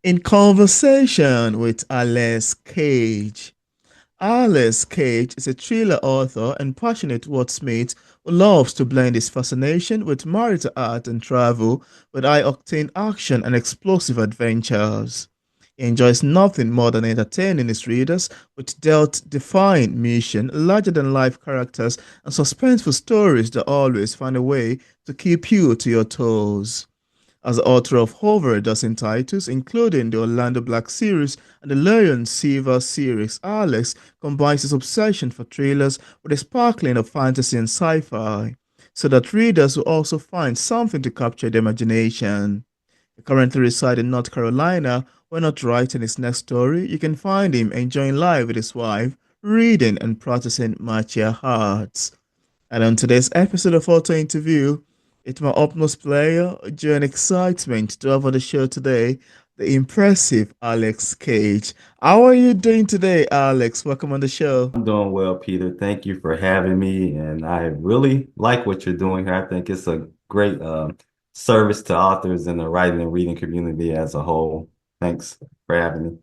In conversation with Alice Cage. Alice Cage is a thriller author and passionate wordsmith who loves to blend his fascination with marital art and travel with high-octane action and explosive adventures. He enjoys nothing more than entertaining his readers with death-defying mission, larger-than-life characters, and suspenseful stories that always find a way to keep you to your toes. As the author of over a dozen titles, including the Orlando Black series and the Leroy Silver series, Alex combines his obsession for thrillers with a sparkling of fantasy and sci-fi, so that readers will also find something to capture their imagination. He currently resides in North Carolina. When not writing his next story, you can find him enjoying life with his wife, reading and practicing martial arts. And on today's episode of Auto Interview, it's my utmost pleasure, joy, and excitement to have on the show today the impressive Alex Cage. How are you doing today, Alex? Welcome on the show. I'm doing well, Peter. Thank you for having me. And I really like what you're doing here. I think it's a great service to authors and the writing and reading community as a whole. Thanks for having me.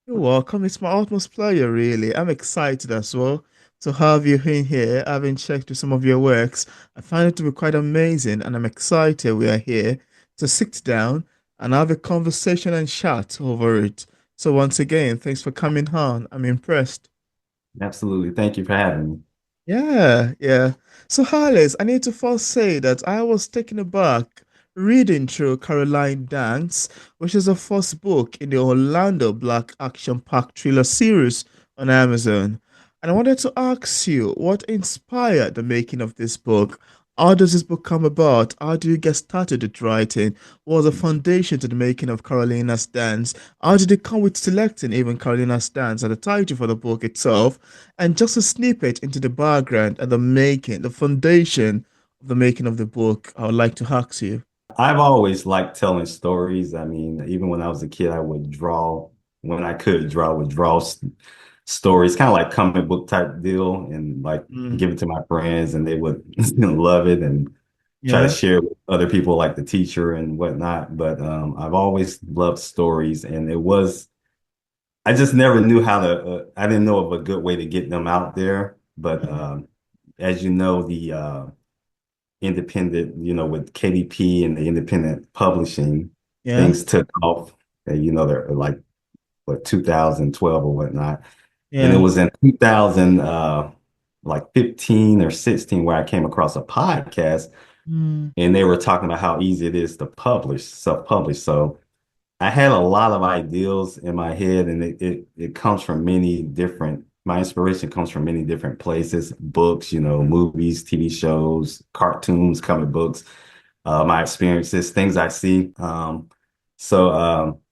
You're welcome. It's my utmost pleasure, really. I'm excited as well to have you in here. Having checked through some of your works, I find it to be quite amazing, and I'm excited we are here to sit down and have a conversation and chat over it. So once again, thanks for coming on. I'm impressed. Absolutely. Thank you for having me. Yeah. So, Harles, I need to first say that I was taken aback reading through Caroline Dance, which is the first book in the Orlando Black action-packed thriller series on Amazon. And I wanted to ask you, what inspired the making of this book? How does this book come about? How do you get started with writing? What was the foundation to the making of Carolina's Dance? How did it come with selecting even Carolina's Dance as the title for the book itself? And just a snippet into the background and the making, the foundation of the making of the book, I would like to ask you. I've always liked telling stories. I mean, even when I was a kid, I would draw when I could draw, I would draw stories, kind of like comic book type deal, and like Mm, give it to my friends, and they would love it and try to yeah. share with other people, like the teacher and whatnot. But I've always loved stories, and I just never knew how to. I didn't know of a good way to get them out there. But Mm, as you know, the independent, with KDP and the independent publishing, yeah. things took off. And, they're like what 2012 or whatnot. And it Yeah. was in 2000, like 15 or 16, where I came across a podcast, Mm, and they were talking about how easy it is to publish, self-publish. So I had a lot of ideals in my head, and it comes from many different. My inspiration comes from many different places: books, movies, TV shows, cartoons, comic books, my experiences, things I see.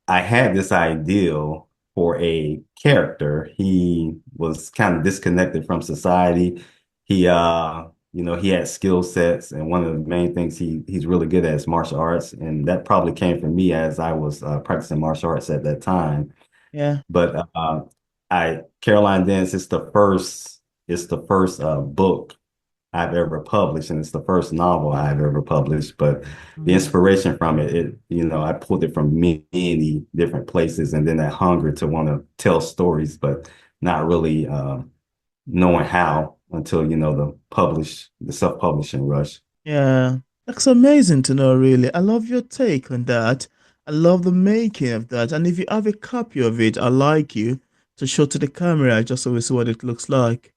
I had this ideal for a character. He was kind of disconnected from society. He had skill sets, and one of the main things he's really good at is martial arts, and that probably came from me as I was practicing martial arts at that time. yeah. But I Caroline Dance is the first book I've ever published, and it's the first novel I've ever published. But the Mm, inspiration from I pulled it from many different places, and then that hunger to want to tell stories, but not really knowing how until the self-publishing rush. yeah. That's amazing to know, really. I love your take on that. I love the making of that. And if you have a copy of it, I'd like you to show to the camera just so we see what it looks like.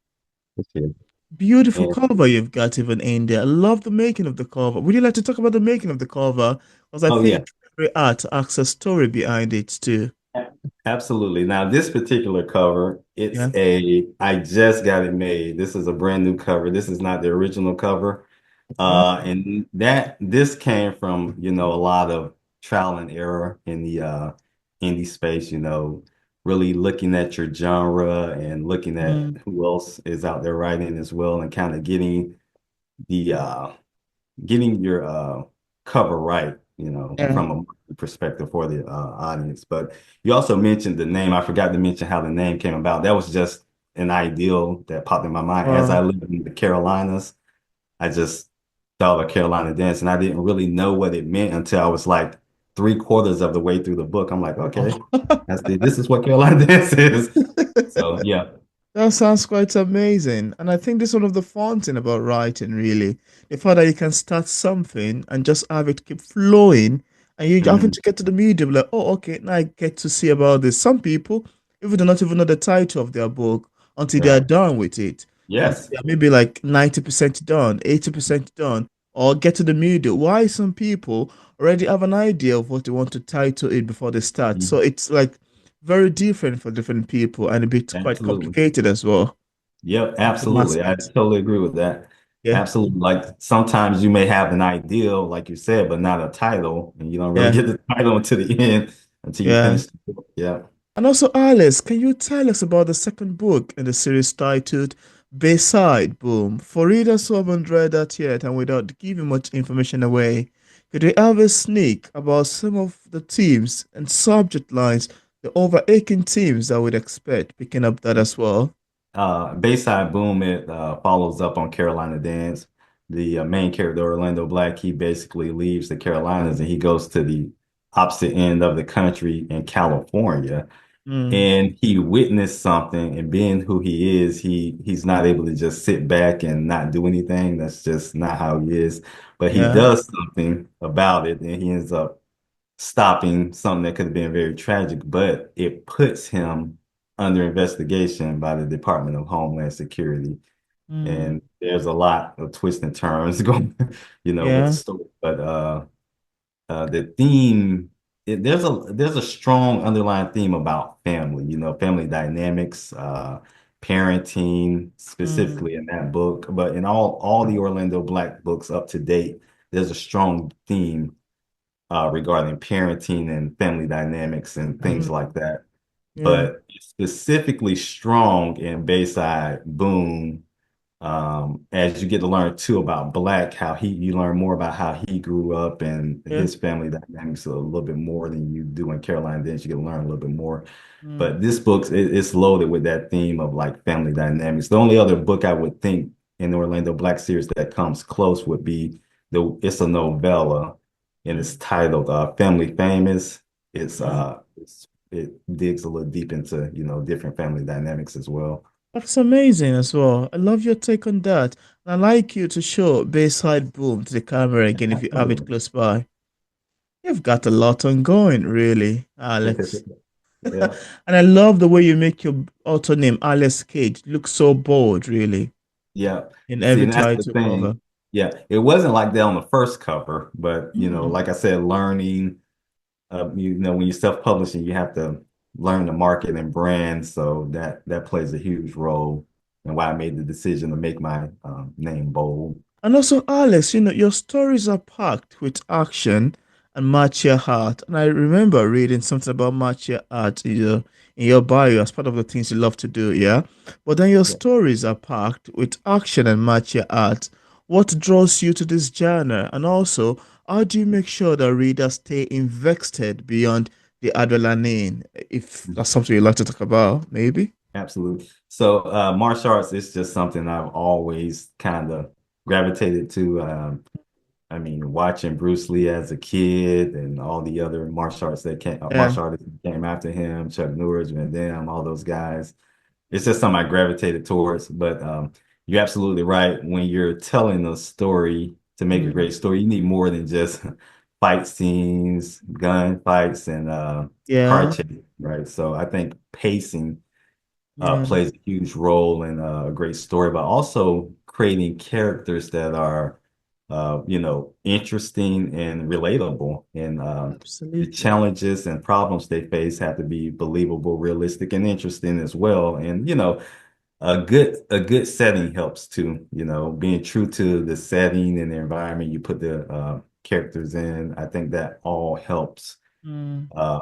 Okay. Beautiful And cover you've got even in there. I love the making of the cover. Would you like to talk about the making of the cover? Because I oh yeah, think every art has a story behind it too. absolutely. Now this particular cover, Yeah. I just got it made. This is a brand new cover. This is not the original cover. Oh, And this came from, a lot of trial and error in the indie space, really looking at your genre and looking at mm, who else is out there writing as well, and kind of the getting your cover right, yeah. from a perspective for the audience. But you also mentioned the name. I forgot to mention how the name came about. That was just an ideal that popped in my mind as I Wow. lived in the Carolinas. I just thought of Carolina dance, and I didn't really know what it meant until I was like 3/4 of the way through the book. I'm like, okay, Oh. that's the this is what Carolina Dance is. So yeah. That sounds quite amazing. And I think this is one of the fun thing about writing, really. The fact that you can start something and just have it keep flowing, and you having Mhm. to get to the medium, like, oh, okay, now I get to see about this. Some people even do not even know the title of their book until they are Yeah. done with it. Until Yes. they are maybe like 90% done, 80% done, or get to the middle. Why some people already have an idea of what they want to title it before they start. So Mhm. it's like very different for different people and a bit quite Absolutely. complicated as well. Yep, The mass absolutely. I it. totally agree with that. Yeah, Absolutely. Like sometimes you may have an ideal, like you said, but not a title, and you don't really yeah, get the title until the end, until you yeah. finish the book. Yeah. And also, Alice, can you tell us about the second book in the series titled Bayside Boom? For readers who haven't read that yet and without giving much information away, could you have a sneak about some of the themes and subject lines, the overarching themes that we'd expect, picking up that as well? Bayside Boom, it follows up on Carolina Dance. The main character, Orlando Black, he basically leaves the Carolinas and he goes to the opposite end of the country in California. Mm, And he witnessed something, and being who he is, he's not able to just sit back and not do anything. That's just not how he is. But he yeah, does something about it, and he ends up stopping something that could have been very tragic, but it puts him under investigation by the Department of Homeland Security. mm, And there's a lot of twists and turns going, with the yeah, story. But the theme there's a strong underlying theme about family, family dynamics, parenting mm, specifically in that book, but in all the Orlando Black books up to date, there's a strong theme regarding parenting and family dynamics and things mm, like that. yeah, But specifically strong in Bayside Boom, as you get to learn too about Black, how you learn more about how he grew up and yeah, his family dynamics a little bit more than you do in Carolina Dance. You get to learn a little bit more. mm, But this book, it's loaded with that theme of like family dynamics. The only other book I would think in the Orlando Black series that comes close would be it's a novella and mm, it's titled Family Famous. mm. It digs a little deep into, different family dynamics as well. That's amazing as well. I love your take on that. And I like you to show Bayside Boom to the camera again if you have it Absolutely. close by. You've got a lot on going, really, Alex. Yeah. And I love the way you make your author name, Alice Cage, look so bold, really, Yeah. in See, every and that's the title cover. thing. Yeah. It wasn't like that on the first cover, but Mm, like I said, learning, when you're self-publishing, you have to learn the market and brand. So that plays a huge role in why I made the decision to make my name bold. And also, Alex, your stories are packed with action and match your heart. And I remember reading something about match your heart in your bio as part of the things you love to do, yeah? But then your Yeah. stories are packed with action and match your heart. What draws you to this genre? And also, how do you make sure that readers stay invested beyond the adrenaline? If that's something you'd like to talk about, maybe? Absolutely. So martial arts is just something I've always kind of gravitated to. I mean, watching Bruce Lee as a kid and all the other Yeah, martial artists that came after him, Chuck Norris, Van Damme, all those guys. It's just something I gravitated towards. But you're absolutely right. When you're telling a story to make a mm, great story, you need more than just fight scenes, gun fights, and car yeah, chase, right? So I think pacing yeah, plays a huge role in a great story, but also creating characters that are, interesting and relatable. And the absolutely. challenges and problems they face have to be believable, realistic, and interesting as well. And a good setting helps too. Being true to the setting and the environment you put the characters in. I think that all helps Mm. uh,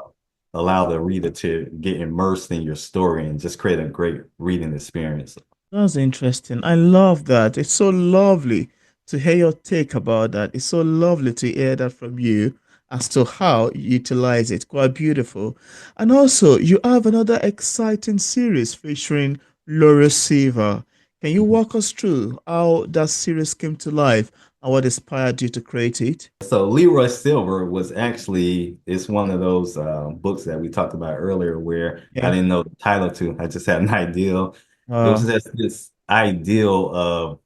allow the reader to get immersed in your story and just create a great reading experience. That's interesting. I love that. It's so lovely to hear your take about that. It's so lovely to hear that from you as to how you utilize it. Quite beautiful. And also, you have another exciting series featuring Leroy Silver. Can you walk us through how that series came to life and what inspired you to create it? So Leroy Silver was actually it's one of those books that we talked about earlier where I Yeah. didn't know the title to. I just had an ideal. It was Uh, just this ideal of,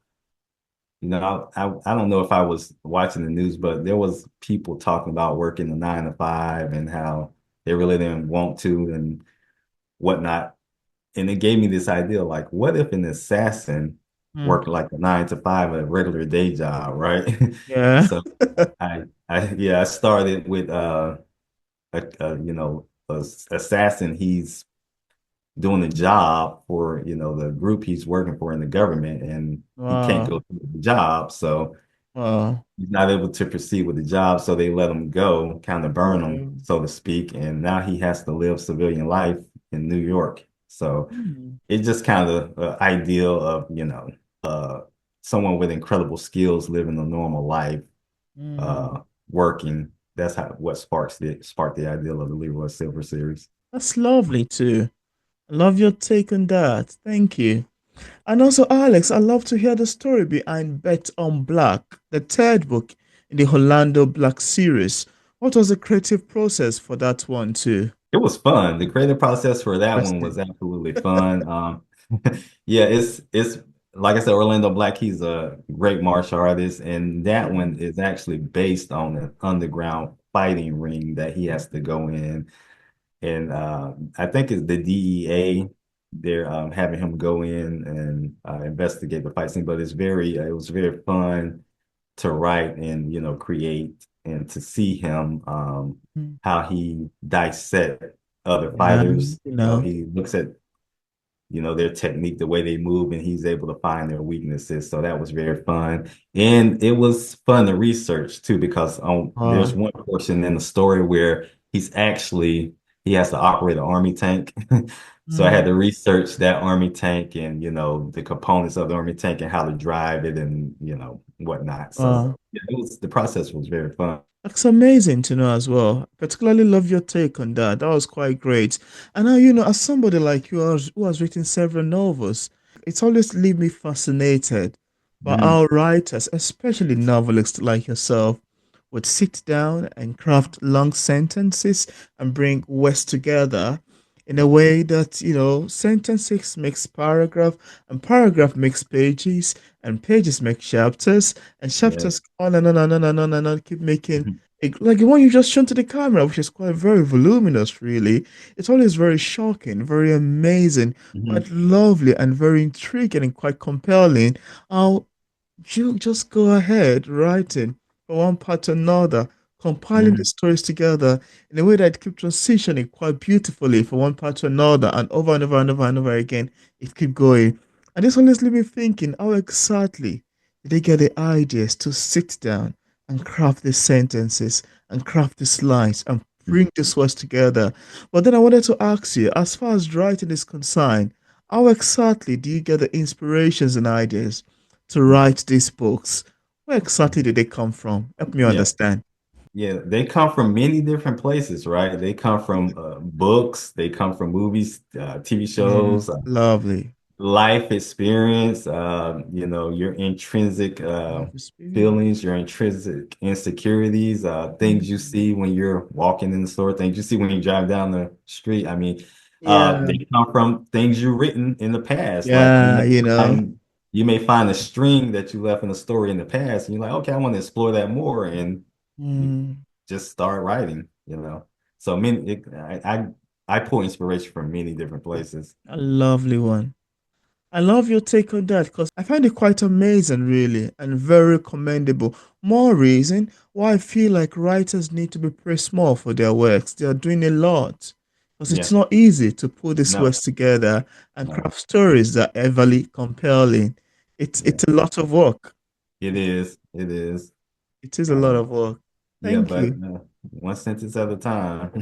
I don't know if I was watching the news, but there was people talking about working the 9 to 5 and how they really didn't want to and whatnot. And it gave me this idea, like, what if an assassin mm, worked like a 9 to 5, a regular day job, right? yeah. So I started with a assassin. He's doing a job for the group he's working for in the government, and he can't Wow. go through the job, so Wow. he's not able to proceed with the job. So they let him go, kind of burn him, Mm, so to speak, and now he has to live civilian life in New York. So mm, it's just kind of ideal of uh, someone with incredible skills living a normal life, mm. uh, working. That's how what sparked the ideal of the Leroy Silver series. That's lovely too. I love your take on that. Thank you. And also, Alex, I love to hear the story behind Bet on Black, the third book in the Orlando Black series. What was the creative process for that one too? It was fun. The creative process for that one was Interesting. absolutely fun. Yeah, it's like I said, Orlando Black. He's a great martial artist, and that Mm, one is actually based on an underground fighting ring that he has to go in. And I think it's the DEA. They're having him go in and investigate the fight scene, but it was very fun to write and create and to see him mm. how he dissect other Yeah, fighters. you know. He looks at their technique, the way they move, and he's able to find their weaknesses. So that was very fun. And it was fun to research too, because there's Wow. one portion in the story where he has to operate an army tank. So I had Mm, to research that army tank and the components of the army tank and how to drive it and whatnot. So wow. yeah, the process was very fun. That's amazing to know as well. Particularly love your take on that. That was quite great. And now, as somebody like you who has written several novels, it's always leave me fascinated by Mhm. how writers, especially novelists like yourself, would sit down and craft long sentences and bring words together in a way that, sentences makes paragraph and paragraph makes pages and pages make chapters and Yeah. chapters on and on and on and on and on, keep making Mhm. like the one you just shown to the camera, which is quite very voluminous, really. It's always very shocking, very amazing, quite Mhm. lovely, and very intriguing and quite compelling. How you just go ahead writing from one part to another, compiling the Mhm. stories together in a way that keep transitioning quite beautifully from one part to another and over and over and over and over again. It keep going. And this always leave me thinking, how exactly did they get the ideas to sit down and craft these sentences and craft these lines and bring these words together? But then I wanted to ask you, as far as writing is concerned, how exactly do you get the inspirations and ideas to write these books? Where exactly did they come from? Help me Yeah. understand. Yeah, they come from many different places, right? They come from books, they come from movies, TV Mm, shows, lovely. life experience, your intrinsic Life experience. feelings, your intrinsic insecurities, things you Mm, see when you're walking in the store, things you see when you drive down the street. I mean, yeah, they come from things you've written in the past. Like yeah, you may find a string that you left in a story in the past, and you're like, okay, I want to explore that more, and you mm, just start writing. So I pull inspiration from many different places. a lovely one. I love your take on that because I find it quite amazing, really, and very commendable. More reason why I feel like writers need to be praised more for their works. They are doing a lot because it's Yeah, not easy to put these no, words together and no, craft stories that are everly compelling. yeah, It's a lot of work. it is. It is a lot Um, of work. yeah, Thank but you. one sentence at a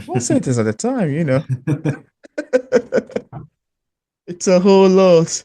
One time. sentence at a time. It's a whole lot.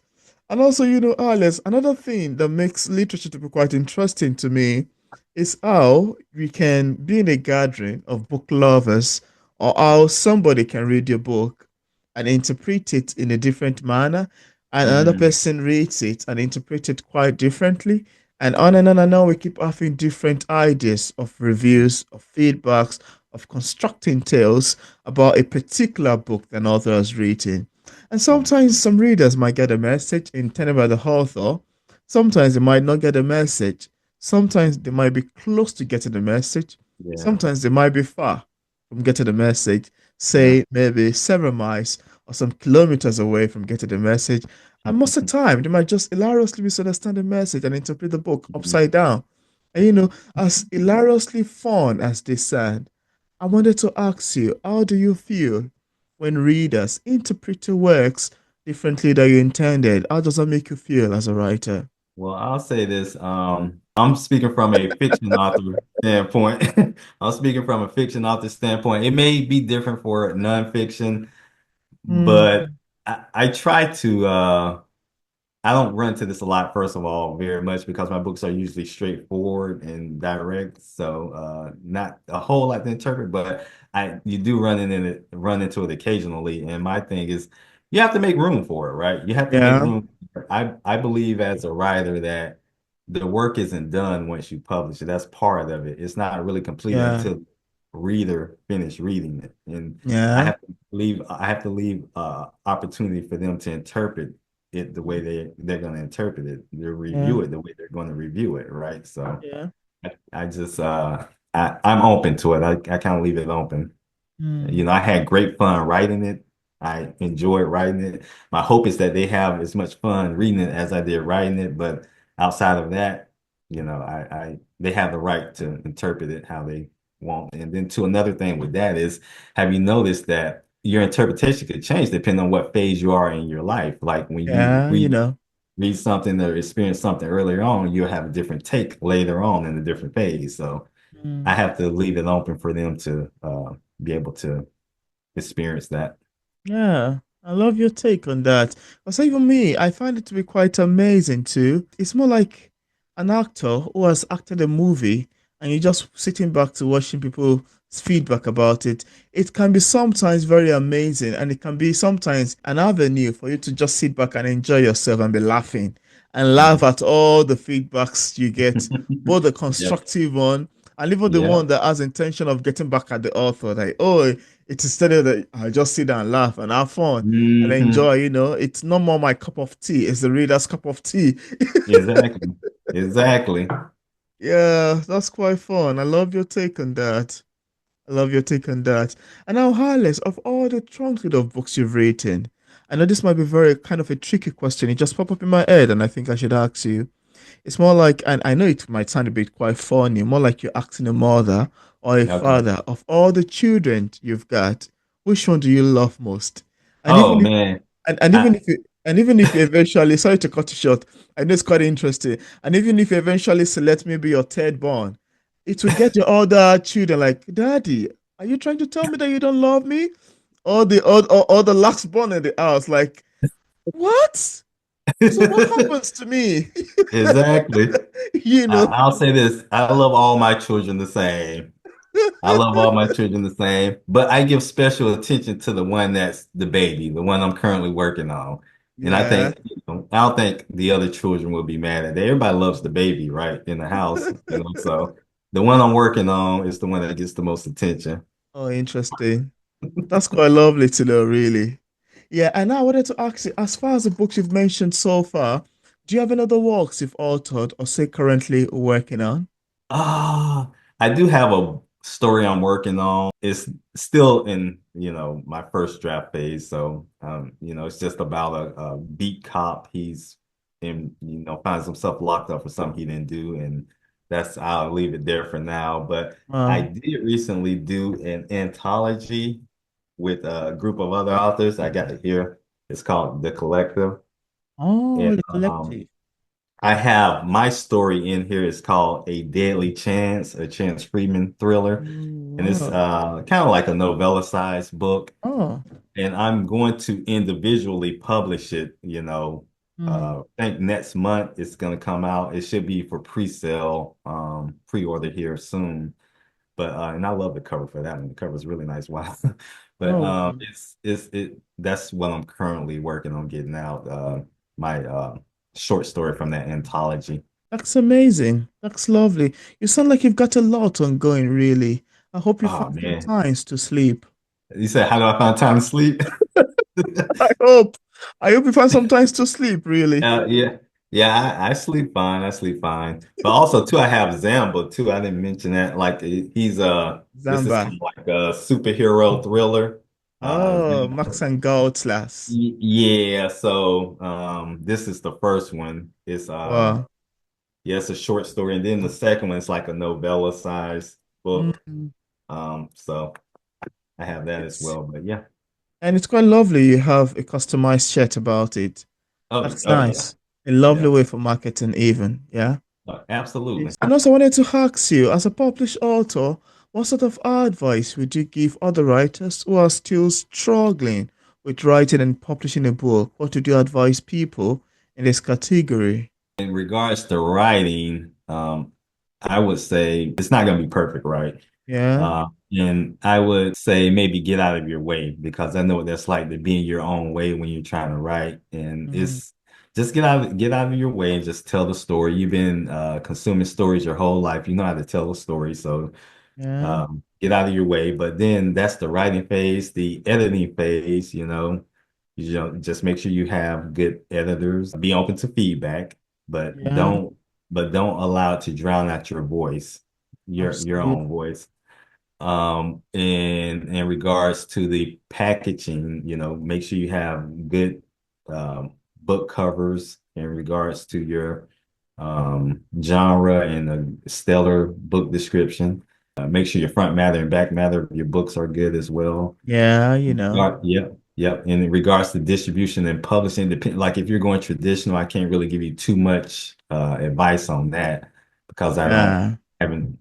And also, Alice, another thing that makes literature to be quite interesting to me is how we can be in a gathering of book lovers, or how somebody can read your book and interpret it in a different manner. and another Mm, person reads it and interprets it quite differently. And on and on and on, we keep having different ideas of reviews, of feedbacks, of constructing tales about a particular book that an author has written. And mm, sometimes some readers might get a message intended by the author. Sometimes they might not get a message. Sometimes they might be close to getting the message. yeah, Sometimes they might be far from getting the message, yeah. say maybe several miles or some kilometers away from getting the message. And most of the time, they might just hilariously misunderstand the message and interpret the book upside down. And as hilariously fun as they sound, I wanted to ask you, how do you feel when readers interpret your works differently than you intended? How does that make you feel as a writer? Well, I'll say this. I'm speaking from a fiction author standpoint. I'm speaking from a fiction author standpoint. It may be different for nonfiction, but Mm, I try to I don't run to this a lot, first of all, very much because my books are usually straightforward and direct. So not a whole lot to interpret, but I you do run into it occasionally. And my thing is you have to make room for it, right? You have to make yeah, room. I believe as a writer that the work isn't done once you publish it. That's part of it. It's not really completed yeah, until the reader finish reading it. And yeah, I have to leave opportunity for them to interpret it the way they're going to interpret it, they yeah, review it the way they're going to review it, right? So yeah. I just I'm open to it. I kind of leave it open. Mm, You know, I had great fun writing it. I enjoyed writing it. My hope is that they have as much fun reading it as I did writing it. But outside of that, you know, I they have the right to interpret it how they want. And then to another thing with that is, have you noticed that your interpretation could change depending on what phase you are in your life? Like when you yeah, read something or experience something earlier on, you'll have a different take later on in a different phase. So I mm. have to leave it open for them to be able to experience that. Yeah, I love your take on that. Because even me, I find it to be quite amazing too. It's more like an actor who has acted a movie and you're just sitting back to watching people's feedback about it. It can be sometimes very amazing and it can be sometimes an avenue for you to just sit back and enjoy yourself and be laughing and laugh Mhm. at all the feedbacks you get, both the Yep. constructive one and even the one Yep. that has intention of getting back at the author. Like, oh, it is steady that I just sit down and laugh and have fun and Hmm. enjoy. It's no more my cup of tea. It's the reader's cup of tea. Exactly. Exactly. Yeah, that's quite fun. I love your take on that. I love your take on that. And now, Harless, of all the trunklet of books you've written, I know this might be very kind of a tricky question. It just popped up in my head, and I think I should ask you. It's more like, and I know it might sound a bit quite funny, more like you're asking a mother or a Okay. father of all the children you've got, which one do you love most? And Oh even if man. and even I if you eventually, sorry to cut you short, I know it's quite interesting. And even if you eventually select maybe your third born, it will get your other children like, Daddy, are you trying to tell me that you don't love me? Or the last born in the house, like, what? So what happens to me? exactly. you know. I'll say this. I love all my children the same. I love all my children the same, but I give special attention to the one that's the baby, the one I'm currently working on. And I Yeah. think, I don't think the other children will be mad at that. Everybody loves the baby, right, in the house, so the one I'm working on is the one that gets the most attention. Oh, interesting. That's quite lovely to know, really. Yeah, and now I wanted to ask you, as far as the books you've mentioned so far, do you have any other works you've authored or say currently working on? Ah, I do have a story I'm working on. It's still in, my first draft phase. So, it's just about a beat cop. He's finds himself locked up for something he didn't do. And I'll leave it there for now. But I Wow. did recently do an anthology with a group of other authors. I got it here. It's called The Collective. Oh, And the collective. I have my story in here. It's called A Deadly Chance, a Chance Freeman thriller. Mm, And it's wow. kind of like a novella-sized book. Oh. And I'm going to individually publish it, Mm. I think next month it's going to come out. It should be for pre-sale, pre-order here soon. But and I love the cover for that one. The cover is really nice. Wow. But Oh. that's what I'm currently working on getting out. my short story from that anthology. That's amazing. That's lovely. You sound like you've got a lot on going, really. I hope you Oh find some man. times to sleep. You said, how do I find time to sleep? I hope. I hope you find some times to sleep, really. Yeah. Yeah, I sleep fine. I sleep fine. But also too, I have Zamba too. I didn't mention that. Like he's this is Zamba. kind of like a superhero thriller. Oh, Zamba. Max and Gautzlas. Yeah, so this is the first one. It's Wow. yeah, it's a short story, and then the second one is like a novella size book. Mm. So I have that as It's well. But yeah. and it's quite lovely. You have a customized shirt about it. That's Oh yeah. nice. A lovely Yeah. way for marketing, even. Yeah. Absolutely. Yes. And also, I wanted to ask you, as a published author, what sort of advice would you give other writers who are still struggling with writing and publishing a book? What would you advise people in this category? In regards to writing, I would say it's not going to be perfect, right? Yeah. And I would say maybe get out of your way because I know what that's like to be in your own way when you're trying to write. And Mm, it's just get out of your way and just tell the story. You've been consuming stories your whole life. You know how to tell a story. So yeah. get out of your way. But then that's the writing phase, the editing phase, just make sure you have good editors. Be open to feedback, but Yeah. don't allow it to drown out your voice, your own Absolutely. voice. In regards to the packaging, make sure you have good book covers in regards to your genre and a stellar book description. Make sure your front matter and back matter of your books are good as well. Yeah, you know. Yep, yep. And in regards to distribution and publishing, like if you're going traditional, I can't really give you too much advice on that because Yeah. haven't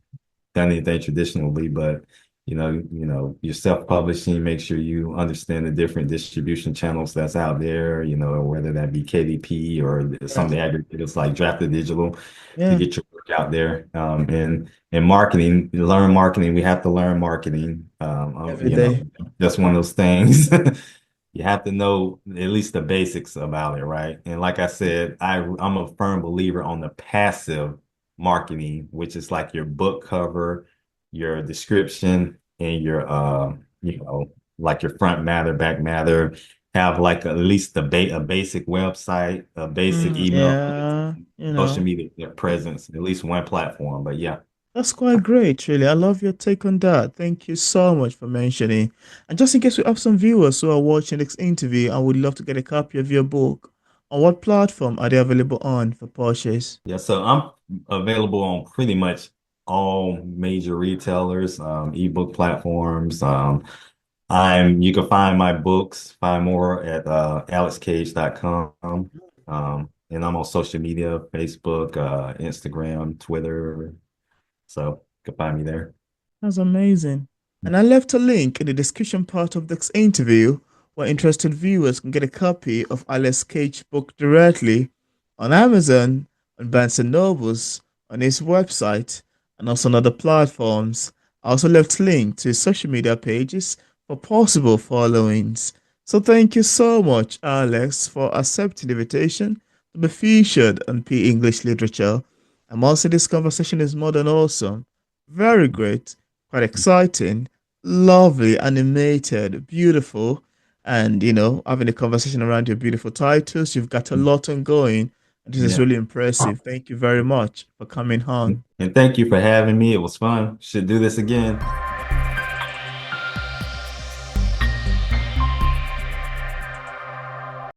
done anything traditionally, but you're self-publishing, make sure you understand the different distribution channels that's out there, whether that be KDP or some of Yeah. the aggregators like Drafted Digital to Yeah. get your work out there. And marketing, learn marketing. We have to learn marketing. Every day. That's one of those things. You have to know at least the basics about it, right? And like I said, I'm a firm believer on the passive marketing, which is like your book cover, your description, and your like your front matter, back matter. Have like at least a basic website, a basic email, Yeah, social media presence, at least one platform. But yeah. that's quite great, really. I love your take on that. Thank you so much for mentioning. And just in case we have some viewers who are watching this interview and would love to get a copy of your book, on what platform are they available on for purchase? Yeah, so I'm available on pretty much all major retailers, ebook platforms. You can find my books, find more at alexcage.com. And I'm on social media, Facebook, Instagram, Twitter. So you can find me there. That's amazing. And I left a link in the description part of this interview where interested viewers can get a copy of Alice Cage's book directly on Amazon, on Barnes& and Nobles, on his website, and also on other platforms. I also left link to his social media pages for possible followings. So thank you so much, Alex, for accepting the invitation to be featured on P English Literature. I'm also this conversation is more than awesome. Very great, quite exciting, lovely, animated, beautiful, and having a conversation around your beautiful titles. You've got a lot on going, and this is Yeah. really impressive. Thank you very much for coming on. And thank you for having me. It was fun. Should do this again.